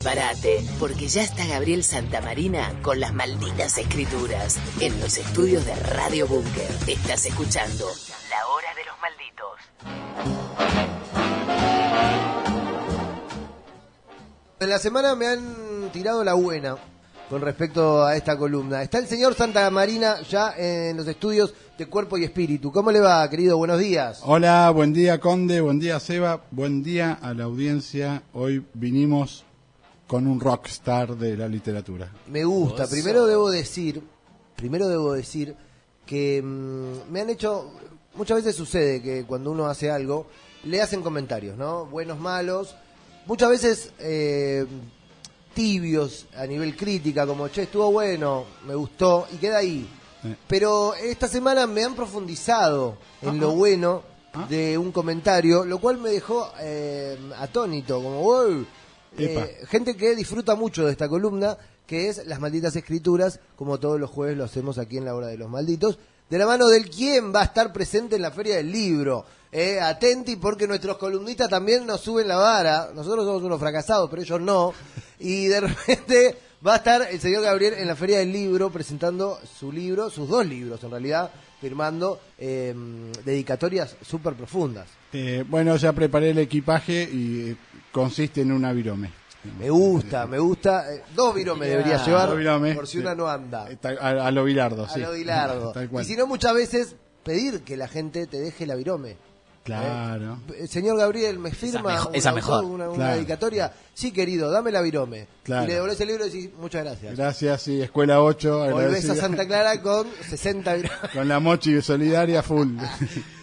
Prepárate, porque ya está Gabriel Santamarina con las malditas escrituras en los estudios de Radio Búnker. Estás escuchando La Hora de los Malditos. En la semana me han tirado la buena con respecto a esta columna. Está el señor Santamarina ya en los estudios de Cuerpo y Espíritu. ¿Cómo le va, querido? Buenos días. Hola, buen día, Conde, buen día, Seba, buen día a la audiencia. Hoy vinimos con un rockstar de la literatura. Me gusta. Primero debo decir que me han hecho, muchas veces sucede que cuando uno hace algo, le hacen comentarios, ¿no? Buenos, malos, muchas veces tibios a nivel crítica, como, che, estuvo bueno, me gustó, y queda ahí. Pero esta semana me han profundizado en lo bueno de un comentario, lo cual me dejó atónito, como, wow. Gente que disfruta mucho de esta columna, que es Las Malditas Escrituras, como todos los jueves lo hacemos aquí en La Hora de los Malditos, de la mano del quien va a estar presente en la Feria del Libro. Atenti, porque nuestros columnistas también nos suben la vara. Nosotros somos unos fracasados, pero ellos no. Y de repente va a estar el señor Gabriel en la Feria del Libro presentando su libro, sus dos libros en realidad, firmando dedicatorias súper profundas. Bueno, ya preparé el equipaje y consiste en una virome. Me gusta. Dos viromes debería llevar, virome, por si una no anda. A lo Bilardo, sí. A lo Bilardo. Y si no, muchas veces pedir que la gente te deje la virome. Claro. Señor Gabriel, ¿me firma una dedicatoria? Sí, querido, dame la virome. Claro. Y le devolvés el libro y decís, muchas gracias. Gracias, sí, Escuela 8. Volvés a Santa Clara con 60 viromes. Con la mochi solidaria full.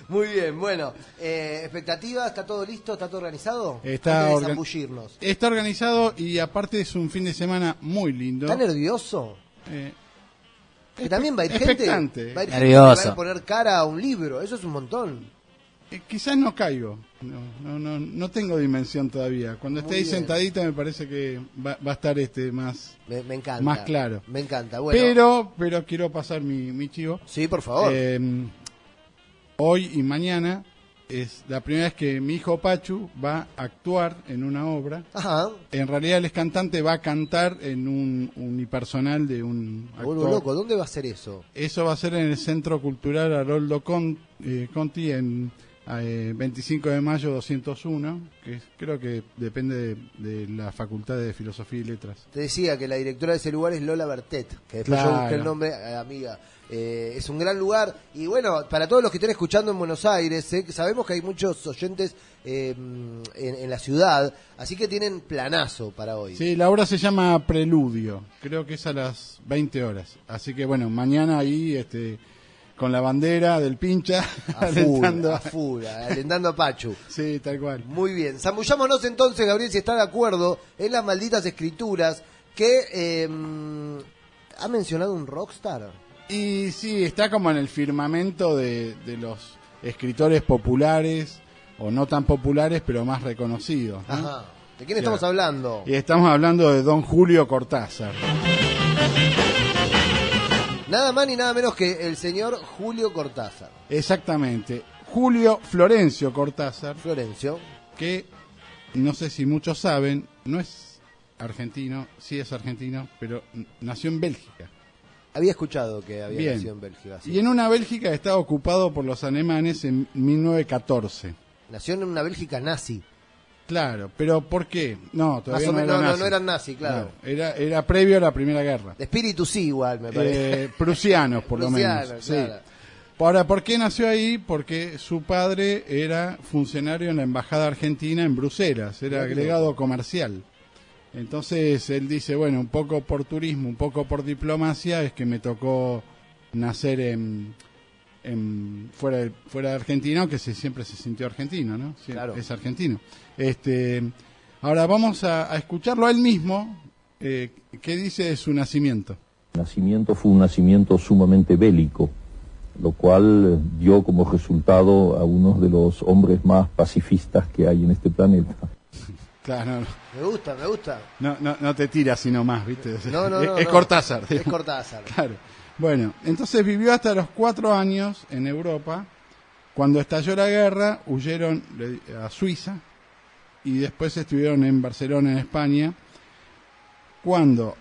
Muy bien, bueno, expectativa, ¿está todo listo? ¿Está todo organizado? Está organizado y aparte es un fin de semana muy lindo. ¿Está nervioso? Que también va a ir expectante. Gente, va a ir nervioso. Gente que va a poner cara a un libro, eso es un montón. Quizás no caigo, no tengo dimensión todavía. Cuando esté ahí sentadito me parece que va a estar más, me encanta, más claro. Me encanta, bueno. Pero quiero pasar mi chivo. Sí, por favor. Hoy y mañana es la primera vez que mi hijo Pachu va a actuar en una obra. Ajá. En realidad él es cantante, va a cantar en un unipersonal de un actor. Loco, ¿dónde va a ser eso? Eso va a ser en el Centro Cultural Haroldo Conti en 25 de mayo 201, que creo que depende de la Facultad de Filosofía y Letras. Te decía que la directora de ese lugar es Lola Bertet, que después yo busqué el nombre, amiga. Es un gran lugar y bueno, para todos los que estén escuchando en Buenos Aires, sabemos que hay muchos oyentes en la ciudad, así que tienen planazo para hoy. Sí, la obra se llama Preludio, creo que es a las 20 horas, así que bueno, mañana ahí con la bandera del pincha alentando a Pachu. Sí, tal cual. Muy bien, zambullámonos entonces, Gabriel, si está de acuerdo, en Las Malditas Escrituras, que ha mencionado un rockstar. Y sí, está como en el firmamento de los escritores populares, o no tan populares, pero más reconocidos, ¿no? Ajá. ¿De quién estamos hablando? Y estamos hablando de don Julio Cortázar. Nada más ni nada menos que el señor Julio Cortázar. Exactamente. Julio Florencio Cortázar. Florencio. Que, no sé si muchos saben, no es argentino, sí es argentino, pero nació en Bélgica. Había escuchado que había nacido en Bélgica. Sí. Y en una Bélgica que estaba ocupado por los alemanes en 1914. Nació en una Bélgica nazi. Claro, pero ¿por qué? No, todavía no era nazi. No eran nazi, claro. No, era previo a la Primera Guerra. De espíritu sí, igual, me parece. Prusianos, por lo menos. Claro. Sí. Ahora, ¿por qué nació ahí? Porque su padre era funcionario en la Embajada Argentina en Bruselas, era agregado comercial. Entonces él dice, bueno, un poco por turismo, un poco por diplomacia, es que me tocó nacer fuera de Argentina, aunque siempre se sintió argentino, ¿no? Sí, claro. Es argentino. Ahora vamos a escucharlo a él mismo, ¿qué dice de su nacimiento? El nacimiento fue un nacimiento sumamente bélico, lo cual dio como resultado a uno de los hombres más pacifistas que hay en este planeta. Claro, no. Me gusta. No te tiras sino más, ¿viste? No. Es Cortázar. Es Cortázar. Claro. Bueno, entonces vivió hasta los 4 años en Europa. Cuando estalló la guerra, huyeron a Suiza y después estuvieron en Barcelona, en España. cuando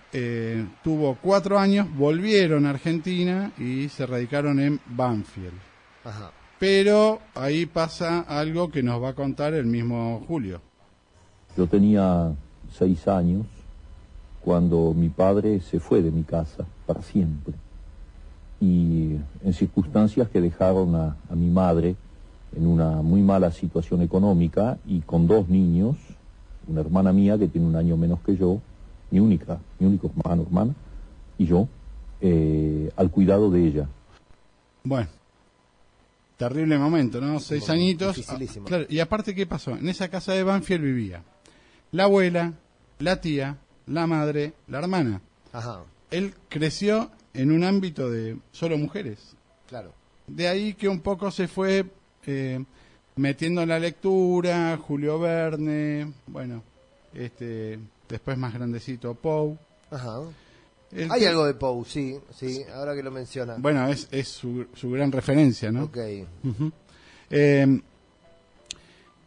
tuvo 4 años, volvieron a Argentina y se radicaron en Banfield. Ajá. Pero ahí pasa algo que nos va a contar el mismo Julio. Yo tenía 6 años cuando mi padre se fue de mi casa para siempre. Y en circunstancias que dejaron a mi madre en una muy mala situación económica y con 2 niños, una hermana mía que tiene 1 año menos que yo, mi único hermana, y yo, al cuidado de ella. Bueno, terrible momento, ¿no? 6 añitos. Dificilísimo. Claro, y aparte, ¿qué pasó? En esa casa de Banfield vivía la abuela, la tía, la madre, la hermana. Ajá. Él creció en un ámbito de solo mujeres. Claro. De ahí que un poco se fue metiendo en la lectura, Julio Verne, bueno, después más grandecito Poe. Ajá. Hay algo de Poe, sí, ahora que lo menciona. Bueno, es su gran referencia, ¿no? Ok. Uh-huh.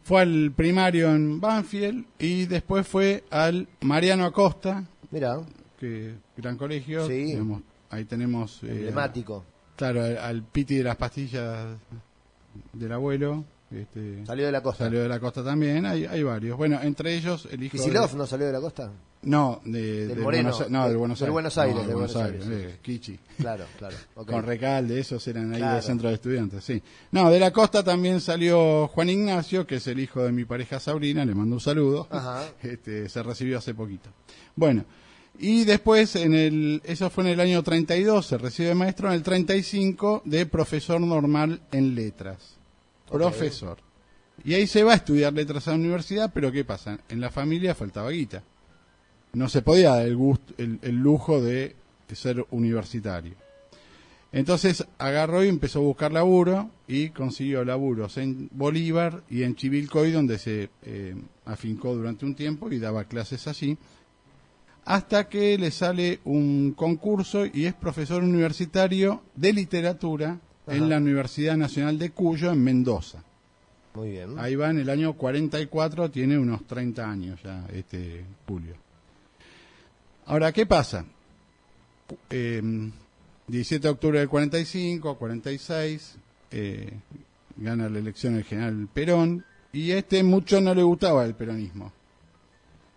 Fue al primario en Banfield y después fue al Mariano Acosta, Mirá, que gran colegio, sí. Digamos, ahí tenemos emblemático. claro, al Piti de las pastillas del abuelo. Salió de la costa. Salió de la costa también, hay varios. Bueno, entre ellos el hijo ¿Kicillof no salió de la costa? No, Del del Moreno, Buenos del Buenos Aires. No, del del Buenos Aires, Aires, Kichi. Claro. Okay. Con Recalde, esos eran ahí Claro. del centro de estudiantes, sí. No, de la costa también salió Juan Ignacio, que es el hijo de mi pareja Sabrina, le mando un saludo. Ajá. Se recibió hace poquito. Bueno, y después, eso fue en el año 32, se recibe de maestro, en el 35 de profesor normal en letras. Okay. Profesor. Y ahí se va a estudiar letras a la universidad, pero ¿qué pasa? En la familia faltaba guita. No se podía dar el lujo de ser universitario. Entonces agarró y empezó a buscar laburo y consiguió laburos en Bolívar y en Chivilcoy, donde se afincó durante un tiempo y daba clases allí, hasta que le sale un concurso y es profesor universitario de literatura en la Universidad Nacional de Cuyo, en Mendoza. Muy bien. Ahí va en el año 44, tiene unos 30 años ya, Julio. Ahora, ¿qué pasa? 17 de octubre del 45, 46, gana la elección el general Perón, y mucho no le gustaba el peronismo.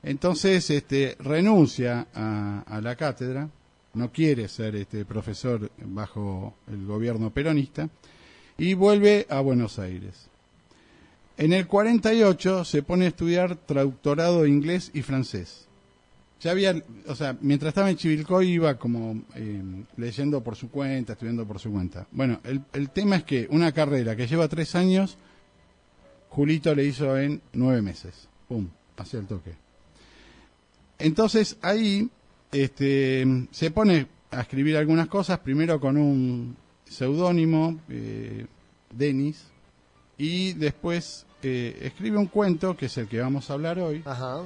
Entonces, renuncia a la cátedra, no quiere ser profesor bajo el gobierno peronista, y vuelve a Buenos Aires. En el 48 se pone a estudiar traductorado de inglés y francés. Ya había, mientras estaba en Chivilcoy iba como leyendo por su cuenta, estudiando por su cuenta. Bueno, el tema es que una carrera que lleva 3 años, Julito le hizo en 9 meses. Pum, hacia el toque. Entonces ahí se pone a escribir algunas cosas, primero con un seudónimo, Denis, y después escribe un cuento, que es el que vamos a hablar hoy, Ajá.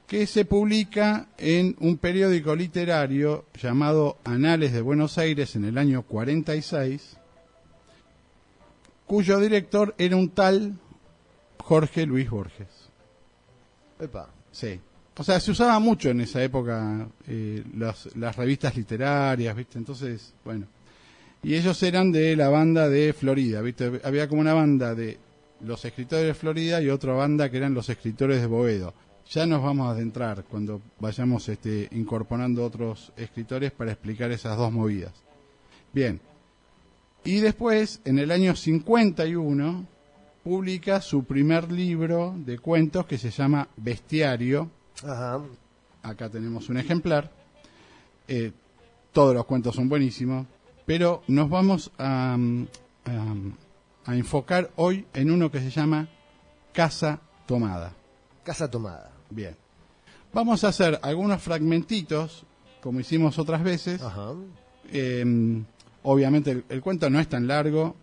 que se publica en un periódico literario llamado Anales de Buenos Aires en el año 46, cuyo director era un tal Jorge Luis Borges. Epa. Sí. O sea, se usaba mucho en esa época las revistas literarias, ¿viste? Entonces, bueno. Y ellos eran de la banda de Florida, ¿viste? Había como una banda de los escritores de Florida y otra banda que eran los escritores de Boedo. Ya nos vamos a adentrar cuando vayamos incorporando otros escritores para explicar esas dos movidas. Bien. Y después, en el año 51, publica su primer libro de cuentos que se llama Bestiario. Ajá. Acá tenemos un ejemplar. Todos los cuentos son buenísimos, pero nos vamos a enfocar hoy en uno que se llama Casa Tomada. Casa Tomada. Bien. Vamos a hacer algunos fragmentitos, como hicimos otras veces. Ajá. Obviamente el cuento no es tan largo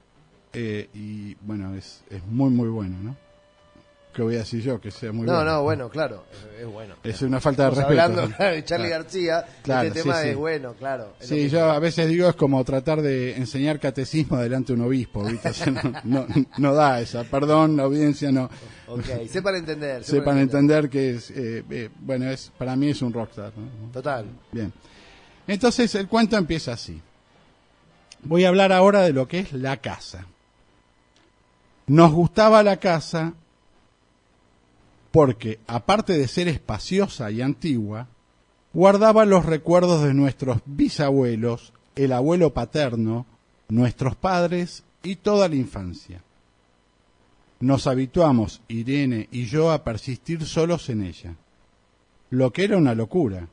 y bueno, es muy muy bueno, ¿no? ¿qué voy a decir yo? Que sea muy no, bueno. No, bueno, claro, es bueno. Es una falta de Estamos respeto. hablando de Charly García, Claro, este tema sí. es bueno, claro. Sí, yo a veces digo es como tratar de enseñar catecismo delante de un obispo, ¿viste? O sea, no da esa, perdón, la audiencia no. Ok, sepan entender. Sepan entender que es, bueno, para mí es un rockstar, ¿no? Total. Bien. Entonces el cuento empieza así. Voy a hablar ahora de lo que es la casa. Nos gustaba la casa porque, aparte de ser espaciosa y antigua, guardaba los recuerdos de nuestros bisabuelos, el abuelo paterno, nuestros padres y toda la infancia. Nos habituamos, Irene y yo, a persistir solos en ella, lo que era una locura,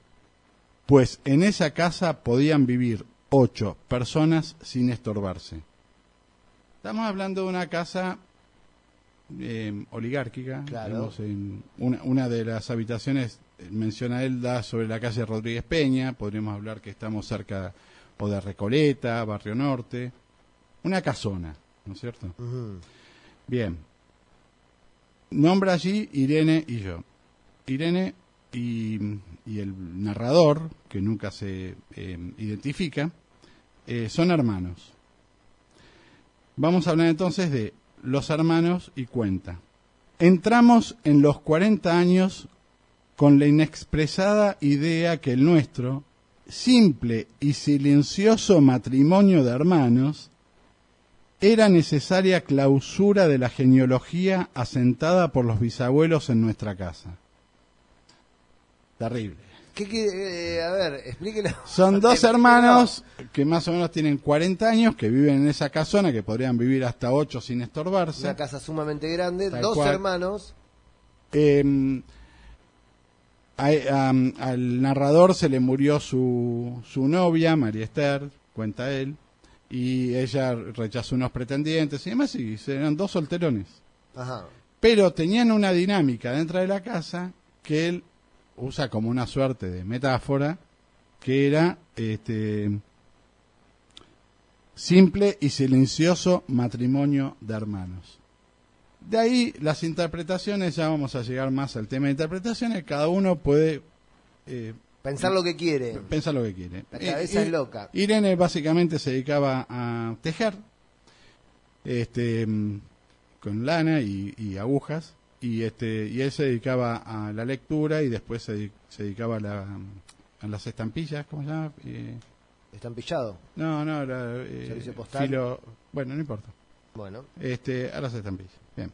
pues en esa casa podían vivir 8 personas sin estorbarse. Estamos hablando de una casa oligárquica. Claro. Una de las habitaciones, menciona él, da sobre la calle Rodríguez Peña. Podríamos hablar que estamos cerca o de Recoleta, Barrio Norte. Una casona, ¿no es cierto? Uh-huh. Bien. Nombra allí Irene y yo. Irene y el narrador, que nunca se identifica, son hermanos. Vamos a hablar entonces de los hermanos y cuenta. Entramos en los 40 años con la inexpresada idea que el nuestro, simple y silencioso matrimonio de hermanos, era necesaria clausura de la genealogía asentada por los bisabuelos en nuestra casa. Terrible. A ver, explíquelo. Son 2 hermanos que más o menos tienen 40 años, que viven en esa casona, que podrían vivir hasta 8 sin estorbarse. Una casa sumamente grande, Tal 2 cual. hermanos. Al narrador se le murió su novia, María Esther, cuenta él, y ella rechazó unos pretendientes y demás, y eran 2 solterones. Ajá. Pero tenían una dinámica dentro de la casa que él usa como una suerte de metáfora, que era simple y silencioso matrimonio de hermanos. De ahí las interpretaciones, ya vamos a llegar más al tema de interpretaciones, cada uno puede Pensar lo que quiere. pensar lo que quiere. La cabeza es loca. Irene básicamente se dedicaba a tejer, con lana y agujas, y él se dedicaba a la lectura y después se dedicaba a las estampillas, ¿cómo se llama? Estampillado. No, Servicio postal. Bueno, no importa. Bueno. A las estampillas. Bien.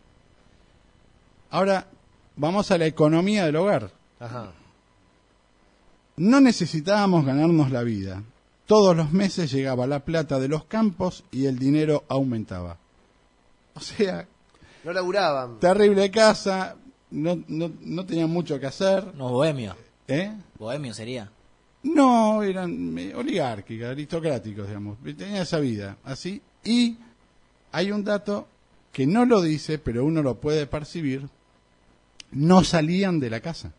Ahora vamos a la economía del hogar. Ajá. No necesitábamos ganarnos la vida. Todos los meses llegaba la plata de los campos y el dinero aumentaba. O sea, No laburaban. terrible casa, no tenían mucho que hacer. No, bohemio. ¿Eh? Bohemio sería. No, eran oligárquicas, aristocráticos, digamos. Tenían esa vida, así. Y hay un dato que no lo dice, pero uno lo puede percibir. No salían de la casa.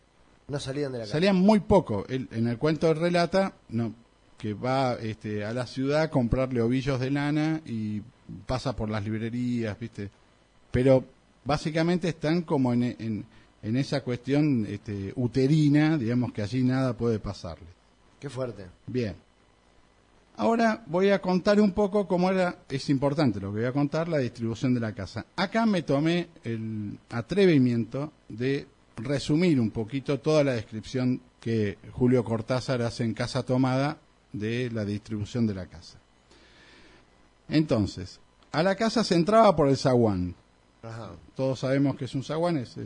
No salían de la casa. Salían muy poco. Él, en el cuento relata que va a la ciudad a comprarle ovillos de lana y pasa por las librerías, ¿viste? Pero básicamente están como en esa cuestión uterina, digamos que allí nada puede pasarle. Qué fuerte. Bien. Ahora voy a contar un poco cómo es importante lo que voy a contar, la distribución de la casa. Acá me tomé el atrevimiento de resumir un poquito toda la descripción que Julio Cortázar hace en Casa Tomada de la distribución de la casa. Entonces, a la casa se entraba por el zaguán. Ajá. Todos sabemos que es un zaguán, es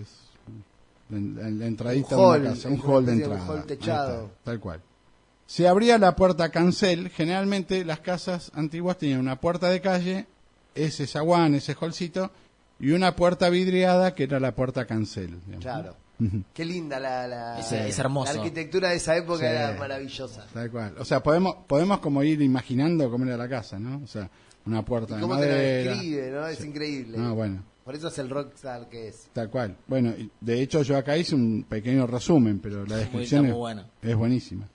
la entradita Un hall, de una casa, un es hall de un entrada. hall techado. Ahí está, tal cual. Se abría la puerta cancel. Generalmente las casas antiguas tenían una puerta de calle, ese zaguán, ese hallcito, y una puerta vidriada que era la puerta cancel. Digamos. Claro. Ujú. Qué linda Es hermoso. la arquitectura de esa época, Sí. era maravillosa. Tal cual. O sea, podemos como ir imaginando cómo era la casa, ¿no? O sea, una puerta Y de cómo te lo madera. describe, ¿no? Es Sí. increíble. No, bueno. Por eso es el rockstar que es. Tal cual. Bueno, y de hecho yo acá hice un pequeño resumen, pero la descripción muy buena. es buenísima.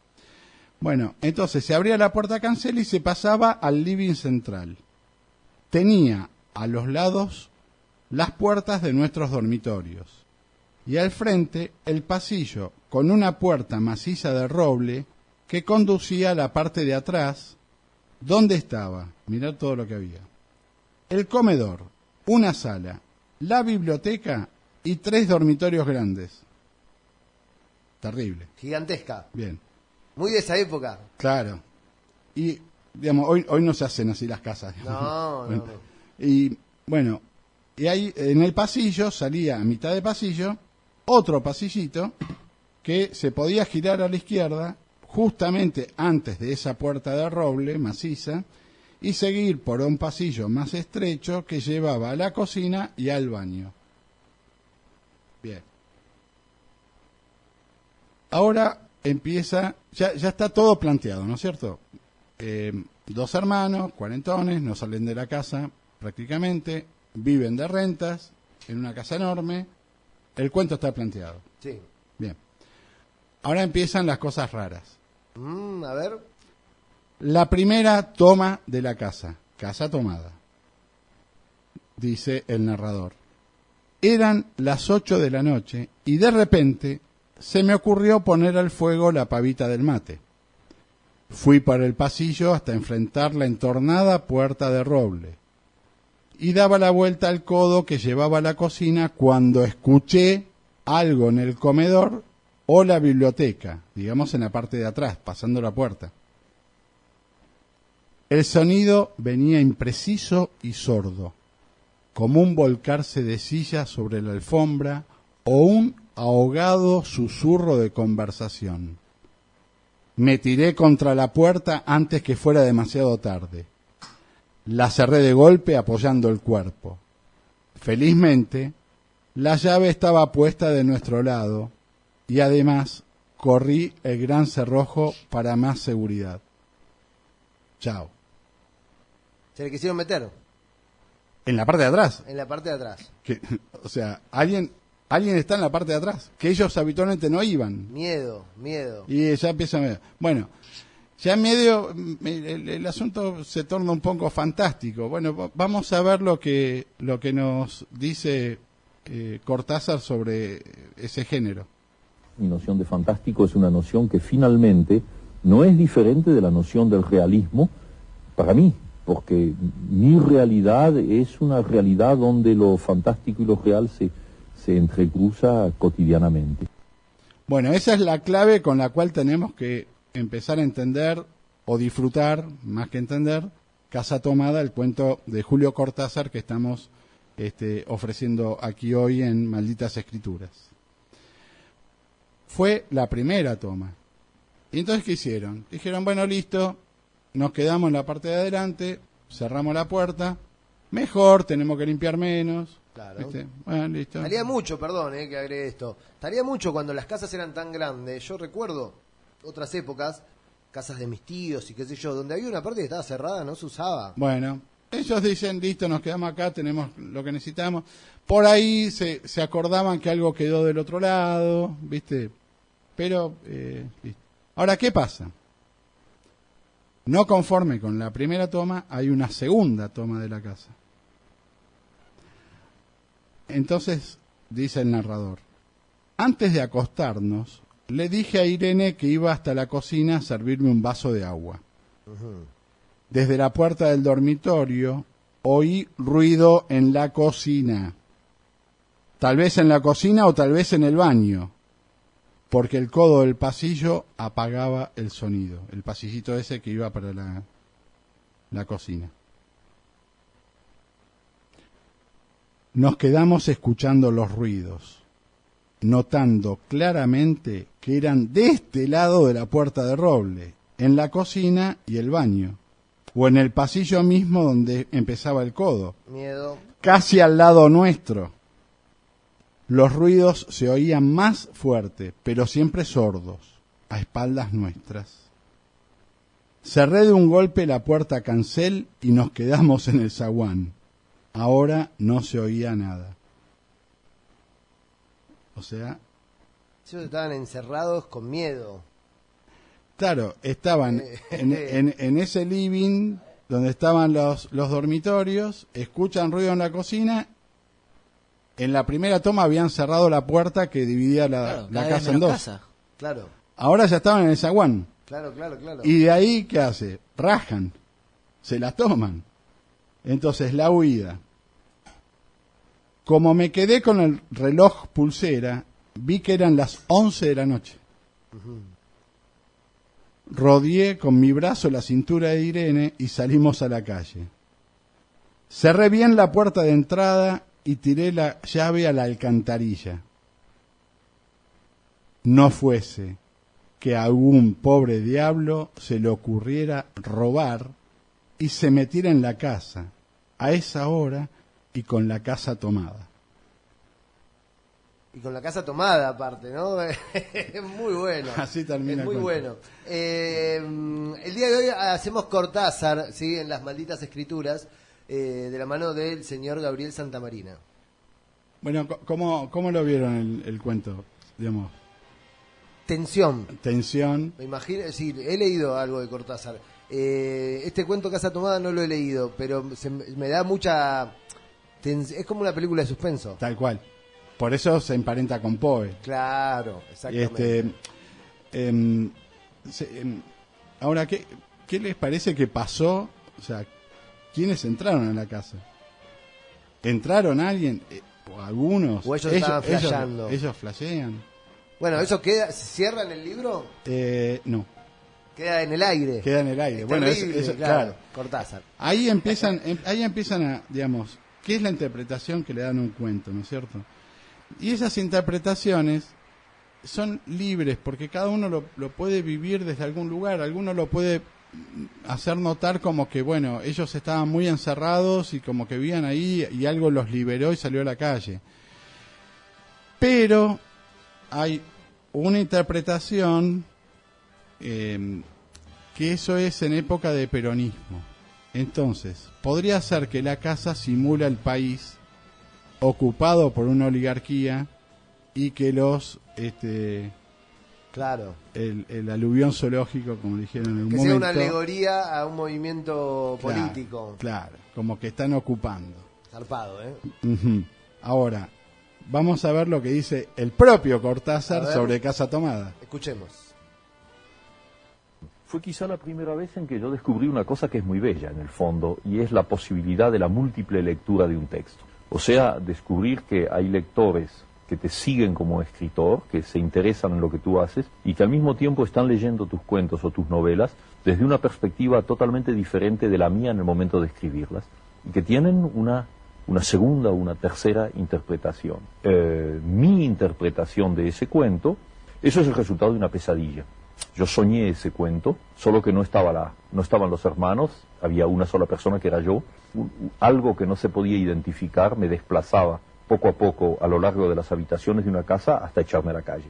Bueno, entonces se abría la puerta cancel y se pasaba al living central. Tenía a los lados las puertas de nuestros dormitorios. y al frente el pasillo con una puerta maciza de roble que conducía a la parte de atrás, donde estaba, mirad todo lo que había, el comedor, una sala, la biblioteca y 3 dormitorios grandes. Terrible. Gigantesca. Bien. Muy de esa época. Claro. Y, digamos, hoy no se hacen así las casas. No, bueno, no. Y, bueno, y ahí en el pasillo salía, a mitad de pasillo, otro pasillito que se podía girar a la izquierda, justamente antes de esa puerta de roble maciza, y seguir por un pasillo más estrecho que llevaba a la cocina y al baño. Bien. Ahora empieza, ya está todo planteado, ¿no es cierto? 2 hermanos, cuarentones, no salen de la casa prácticamente, viven de rentas, en una casa enorme, el cuento está planteado. Sí. Bien. Ahora empiezan las cosas raras. A ver. La primera toma de la casa tomada, dice el narrador. Eran las 8 de la noche y de repente se me ocurrió poner al fuego la pavita del mate. Fui para el pasillo hasta enfrentar la entornada puerta de roble y daba la vuelta al codo que llevaba a la cocina cuando escuché algo en el comedor o la biblioteca, digamos en la parte de atrás, pasando la puerta. El sonido venía impreciso y sordo, como un volcarse de sillas sobre la alfombra o un ahogado susurro de conversación. Me tiré contra la puerta antes que fuera demasiado tarde. La cerré de golpe apoyando el cuerpo. Felizmente, la llave estaba puesta de nuestro lado y además corrí el gran cerrojo para más seguridad. Chao. Se le quisieron meter. En la parte de atrás. En la parte de atrás. O sea, alguien está en la parte de atrás, que ellos habitualmente no iban. Miedo. Y ya empieza a ver. Bueno, ya en medio el asunto se torna un poco fantástico. Bueno, vamos a ver lo que nos dice Cortázar sobre ese género. Mi noción de fantástico es una noción que finalmente no es diferente de la noción del realismo para mí, porque mi realidad es una realidad donde lo fantástico y lo real se entrecruza cotidianamente. Bueno, esa es la clave con la cual tenemos que empezar a entender o disfrutar, más que entender, Casa Tomada, el cuento de Julio Cortázar que estamos ofreciendo aquí hoy en Malditas Escrituras. Fue la primera toma. Y entonces, ¿qué hicieron? Dijeron, bueno, listo, nos quedamos en la parte de adelante, cerramos la puerta, mejor, tenemos que limpiar menos. Claro. ¿Viste? Bueno, listo. Estaría mucho, perdón, que agregue esto. Estaría mucho cuando las casas eran tan grandes. Yo recuerdo otras épocas, casas de mis tíos y qué sé yo, donde había una parte que estaba cerrada, no se usaba. Bueno, ellos dicen, listo, nos quedamos acá, tenemos lo que necesitamos. Por ahí se acordaban que algo quedó del otro lado, ¿viste? Pero, listo. Ahora, ¿qué pasa? No conforme con la primera toma, hay una segunda toma de la casa. Entonces, dice el narrador, antes de acostarnos, le dije a Irene que iba hasta la cocina a servirme un vaso de agua. Desde la puerta del dormitorio oí ruido en la cocina. Tal vez en la cocina o tal vez en el baño, porque el codo del pasillo apagaba el sonido, el pasillito ese que iba para la cocina. Nos quedamos escuchando los ruidos, notando claramente que eran de este lado de la puerta de roble, en la cocina y el baño, o en el pasillo mismo donde empezaba el codo, Miedo. casi al lado nuestro. Los ruidos se oían más fuerte, pero siempre sordos, a espaldas nuestras. Cerré de un golpe la puerta cancel y nos quedamos en el zaguán. Ahora no se oía nada. O sea, Ellos estaban encerrados con miedo. claro, estaban en ese living donde estaban los dormitorios, escuchan ruido en la cocina En la primera toma habían cerrado la puerta que dividía la casa en dos. Casa. Claro. Ahora ya estaban en el zaguán. Claro. Y de ahí, ¿qué hace? Rajan. Se la toman. Entonces, la huida. Como me quedé con el reloj pulsera, vi que eran las 11 de la noche. Rodeé con mi brazo la cintura de Irene y salimos a la calle. Cerré bien la puerta de entrada y tiré la llave a la alcantarilla. No fuese que a algún pobre diablo se le ocurriera robar y se metiera en la casa a esa hora y con la casa tomada. Y con la casa tomada aparte, ¿no? Es muy bueno. Así termina es muy el bueno. El día de hoy hacemos Cortázar, ¿sí? En las malditas escrituras, de la mano del señor Gabriel Santamarina. Bueno, ¿cómo lo vieron el cuento? Digamos, Tensión. Me imagino, sí, he leído algo de Cortázar. Este cuento Casa Tomada no lo he leído, pero me da mucha... Es como una película de suspenso. Tal cual. Por eso se emparenta con Poe. Claro, exactamente. Ahora, ¿qué les parece que pasó? O sea, ¿quiénes entraron a la casa? ¿Entraron alguien? ¿O algunos? ¿O ellos estaban flasheando? Ellos flashean. Bueno, ¿eso queda, se cierra en el libro? No. Queda en el aire. Queda en el aire. Es Bueno, terrible, claro. Cortázar. Ahí empiezan a, digamos, ¿qué es la interpretación que le dan a un cuento, ¿no es cierto? Y esas interpretaciones son libres, porque cada uno lo puede vivir desde algún lugar. Alguno lo puede hacer notar como que, bueno, ellos estaban muy encerrados y como que vivían ahí y algo los liberó y salió a la calle. Pero hay una interpretación que eso es en época de peronismo. Entonces, podría ser que la casa simula el país ocupado por una oligarquía y que los claro, el aluvión zoológico, como dijeron en algún momento, que sea una alegoría a un movimiento político. Claro, como que están ocupando. Zarpado, Ahora, vamos a ver lo que dice el propio Cortázar sobre Casa Tomada. Escuchemos. Fue quizá la primera vez en que yo descubrí una cosa que es muy bella en el fondo, y es la posibilidad de la múltiple lectura de un texto. O sea, descubrir que hay lectores que te siguen como escritor, que se interesan en lo que tú haces, y que al mismo tiempo están leyendo tus cuentos o tus novelas desde una perspectiva totalmente diferente de la mía en el momento de escribirlas, y que tienen una segunda o una tercera interpretación. Mi interpretación de ese cuento, eso es el resultado de una pesadilla. Yo soñé ese cuento, solo que no estaban los hermanos, había una sola persona que era yo. Algo que no se podía identificar me desplazaba poco a poco a lo largo de las habitaciones de una casa hasta echarme a la calle.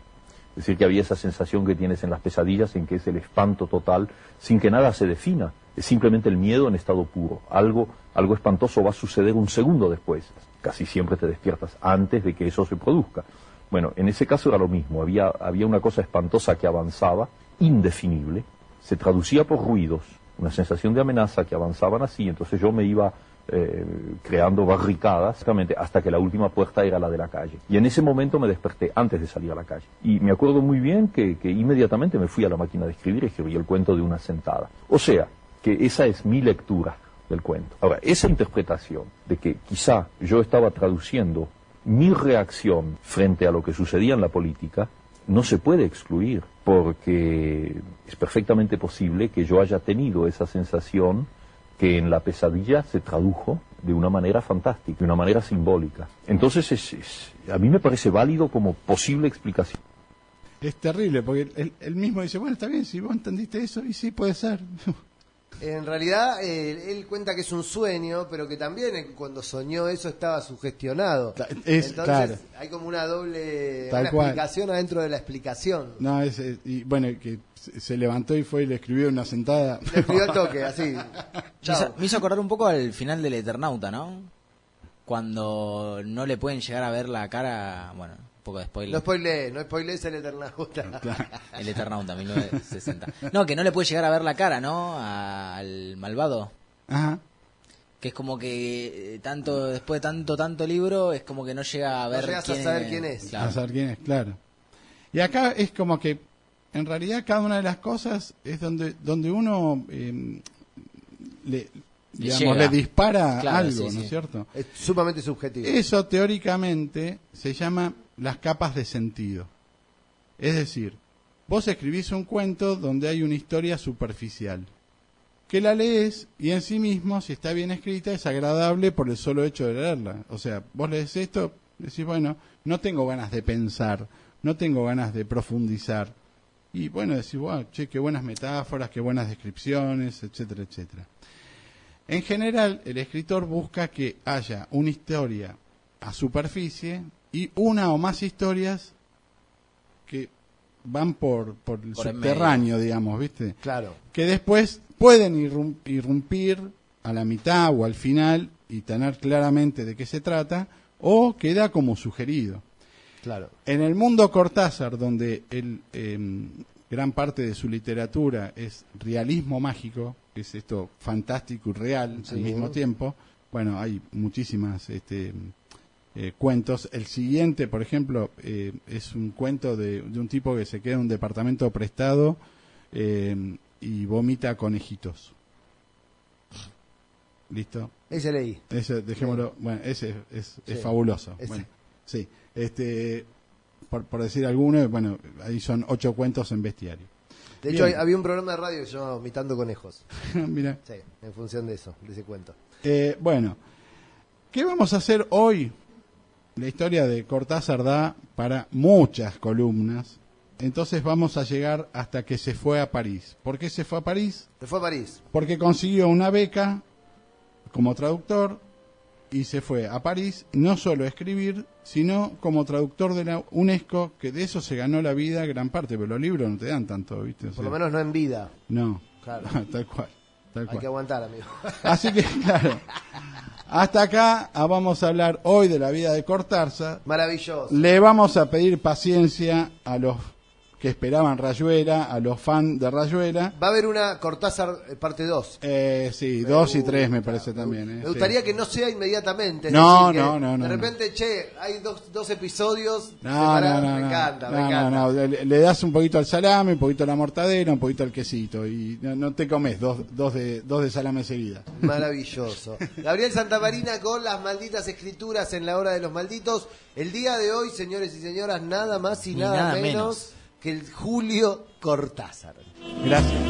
Es decir, que había esa sensación que tienes en las pesadillas, en que es el espanto total, sin que nada se defina. Es simplemente el miedo en estado puro. Algo espantoso va a suceder un segundo después. Casi siempre te despiertas antes de que eso se produzca. Bueno, en ese caso era lo mismo. Había una cosa espantosa que avanzaba, indefinible, se traducía por ruidos, una sensación de amenaza que avanzaban así, entonces yo me iba creando barricadas hasta que la última puerta era la de la calle. Y en ese momento me desperté antes de salir a la calle. Y me acuerdo muy bien que inmediatamente me fui a la máquina de escribir y escribí el cuento de una sentada. O sea, que esa es mi lectura del cuento. Ahora, esa interpretación de que quizá yo estaba traduciendo mi reacción frente a lo que sucedía en la política no se puede excluir, porque es perfectamente posible que yo haya tenido esa sensación que en la pesadilla se tradujo de una manera fantástica, de una manera simbólica. Entonces a mí me parece válido como posible explicación. Es terrible, porque él mismo dice, bueno, está bien, si vos entendiste eso, y sí, puede ser. En realidad, él cuenta que es un sueño, pero que también cuando soñó eso estaba sugestionado. Entonces, claro, hay como una doble cual. Explicación adentro de la explicación. No, y bueno, que se levantó y fue y le escribió una sentada. Le escribió al toque, así. Me hizo acordar un poco al final del Eternauta, ¿no? Cuando no le pueden llegar a ver la cara, bueno, un poco de spoiler. No spoilees el Eternauta. El Eternauta, 1960. No, que no le puede llegar a ver la cara, ¿no? Al malvado. Ajá. que es como que después de tanto libro, es como que no llega a ver a saber quién es. Claro. A saber quién es, claro. Y acá es como que, en realidad, cada una de las cosas es donde uno le dispara algo, ¿no es cierto? Es sumamente subjetivo. Eso, teóricamente, se llama las capas de sentido. Es decir, vos escribís un cuento donde hay una historia superficial, que la lees y en sí mismo, si está bien escrita, es agradable por el solo hecho de leerla. O sea, vos lees esto, decís, bueno, no tengo ganas de pensar, no tengo ganas de profundizar. Y bueno, decís, wow, che, qué buenas metáforas, qué buenas descripciones, etcétera, etcétera. En general, el escritor busca que haya una historia a superficie y una o más historias que van por el subterráneo, digamos, ¿viste? Claro. Que después pueden irrumpir a la mitad o al final y tener claramente de qué se trata, o queda como sugerido. Claro. En el mundo Cortázar, donde gran parte de su literatura es realismo mágico, que es esto fantástico y real al mismo tiempo, bueno, hay muchísimas cuentos. El siguiente, por ejemplo, es un cuento de un tipo que se queda en un departamento prestado y vomita conejitos. ¿Listo? Ese leí. Ese, dejémoslo, bueno, ese es fabuloso. Bueno, sí, por decir alguno, bueno, ahí son 8 cuentos en bestiario. De hecho, había un programa de radio que se llamaba Imitando Conejos. Mira. Sí, en función de eso, de ese cuento. Bueno, ¿qué vamos a hacer hoy? La historia de Cortázar da para muchas columnas. Entonces vamos a llegar hasta que se fue a París. ¿Por qué se fue a París? Se fue a París. Porque consiguió una beca como traductor y se fue a París, no solo a escribir, sino como traductor de la UNESCO, que de eso se ganó la vida gran parte, pero los libros no te dan tanto, ¿viste? Por lo menos no en vida. No, claro. Tal cual. Hay que aguantar, amigo. Así que, claro, hasta acá vamos a hablar hoy de la vida de Cortázar. Maravilloso. Le vamos a pedir paciencia a los que esperaban Rayuela, a los fans de Rayuela. Va a haber una Cortázar parte 2. Sí, 2 y 3 me parece también. Me gustaría que no sea inmediatamente. No. De repente, che, hay dos episodios No, separados. no, me encanta. No. Le das un poquito al salame, un poquito a la mortadela, un poquito al quesito y no te comes dos de salame seguida. Maravilloso. Gabriel Santamarina con Las Malditas Escrituras en la Hora de los Malditos. El día de hoy, señores y señoras, nada más y nada menos que el Julio Cortázar. Gracias.